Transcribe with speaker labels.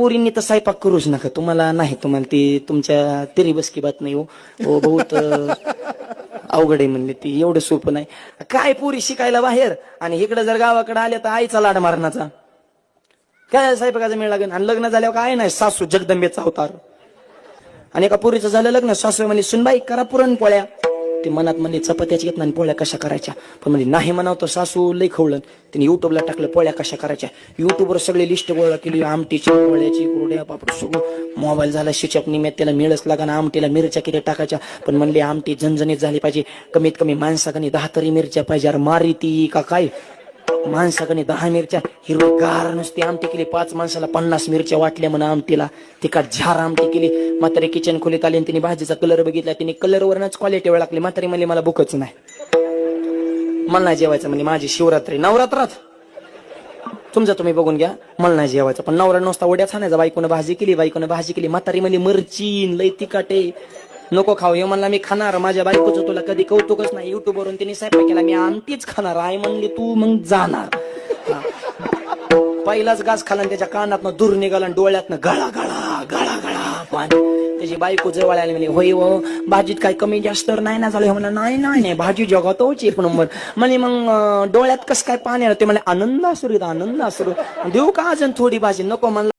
Speaker 1: पोरींनी तर स्वयंपाक करूच नका, तुम्हाला नाही, तुम्हाला ती तुमच्या तेरी बस की बात नाही हो, हो बहुत अवघड आहे म्हणले, ती एवढं सोपं नाही. काय पोरी शिकायला बाहेर आणि इकडे जर गावाकडे आल्या तर आईचा लाड मारण्याचा, काय स्वयंपाकाचा मेळ लागेल. आणि लग्न झाल्यावर काय नाही, सासू जगदंबेचा अवतार. आणि एका पोरीचं झालं लग्न, सासू म्हणजे सुनबाई करा पुरणपोळ्या. ते मनात म्हणले चपात्याची घेत नाही, पोळ्या कशा करायच्या, पण म्हणजे नाही म्हणावं तर सासू लई खवळलं. तिने युट्यूबला टाकलं पोळ्या कशा करायच्या, युट्यूबवर सगळी लिस्ट गोळा केली, आमटीची पोळ्याची कुरड्या पापड सगळं. मोबाईल झाला शिचप निम्यात, त्याला मिळच लागा ना, आमटीला मिरच्या किती टाकायच्या, पण म्हणले आमटी झणझणीत झाली पाहिजे, कमीत कमी माणसाकडे 10 तरी मिरच्या पाहिजे. अरे मारी ती का काय, माणसाकडे 10 मिरच्या, हिरवीगार नुसती आमटी केली, 5 माणसाला 50 मिरच्या वाटल्या म्हणा आमटीला. तिखट झार आमटी केली. म्हातारी किचन खोलीत आली आणि तिने भाजीचा कलर बघितला, तिने कलरवरच क्वालिटी वेळ लागली. म्हातारी म्हणली मला भूकच नाही, मला नाही जेवायचं म्हणजे, माझी शिवरात्री नवरात्रात तुमचं तुम्ही बघून घ्या, मला नाही जेवायचं. पण नवरा नुसता उड्या छानायचा, बायकोनं भाजी केली. म्हातारी म्हणली मरचीन लई तिखटे, नको खाऊ. हे म्हणला मी खाणार, माझ्या बायकोचं तुला कधी कौतुकच नाही. युट्यूब वरून तिने स्वयंपाक केला, मी आमटीच खाणार. आई म्हणली तू मग जाणार. पहिलाच घास खाला, त्याच्या कानातनं दूर निघाला, डोळ्यातनं गळा गळा गळा गळा पाणी. त्याची बायको जवळ आली, म्हणे होय हो भाजीत काय कमी जास्त नाही ना झालं. म्हणलं नाही नाही भाजी जगातोच एक नंबर. म्हणे मग डोळ्यात कसं काय पाणी आलं, ते म्हणे आनंद असू आनंद असू, देऊ का अजून थोडी भाजी, नको म्हणलं.